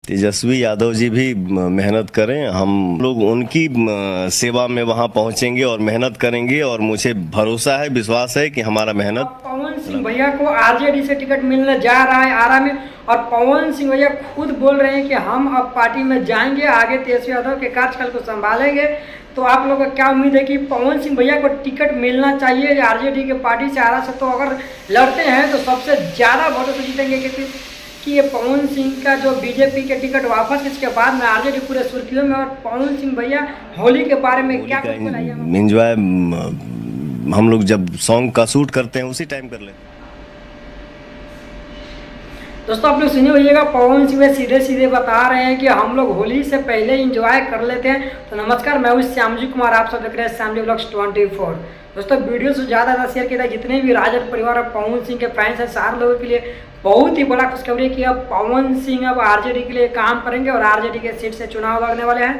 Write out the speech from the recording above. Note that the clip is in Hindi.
तेजस्वी यादव जी भी मेहनत करें, हम लोग उनकी सेवा में वहां पहुंचेंगे और मेहनत करेंगे, और मुझे भरोसा है, विश्वास है कि हमारा मेहनत। अब पवन सिंह भैया को आरजेडी से टिकट मिलने जा रहा है आरा में, और पवन सिंह भैया खुद बोल रहे हैं कि हम अब पार्टी में जाएंगे, आगे तेजस्वी यादव के कार्यकाल को संभालेंगे। तो आप लोगों को क्या उम्मीद है कि पवन सिंह भैया को टिकट मिलना चाहिए आरजेडी के पार्टी से आरा से? तो अगर लड़ते हैं तो सबसे ज़्यादा वोटों से जीतेंगे, क्योंकि कि ये पवन सिंह का जो बीजेपी के टिकट वापस, इसके बाद में आरजेडी पूरे सुर्खियों में। और पवन सिंह भैया होली के बारे में क्या कुछ बताइए? एंजॉय हम लोग जब सॉन्ग का शूट करते हैं उसी टाइम कर लेते हैं। दोस्तों आप लोग सुनिए भैया, पवन सिंह सीधे सीधे बता रहे हैं कि हम लोग होली से पहले इंजॉय कर लेते हैं। तो नमस्कार, मैं हूं श्यामजी कुमार, आप सब देख रहे हैं श्यामजी ब्लॉग्स 24। दोस्तों वीडियो से ज़्यादा शेयर किया, जितने भी राजद परिवार और पवन सिंह के फैंस हैं, सारे लोगों के लिए बहुत ही बड़ा खुशखबरी है कि अब पवन सिंह अब आरजेडी के लिए काम करेंगे और आरजेडी के सीट से चुनाव लड़ने वाले हैं।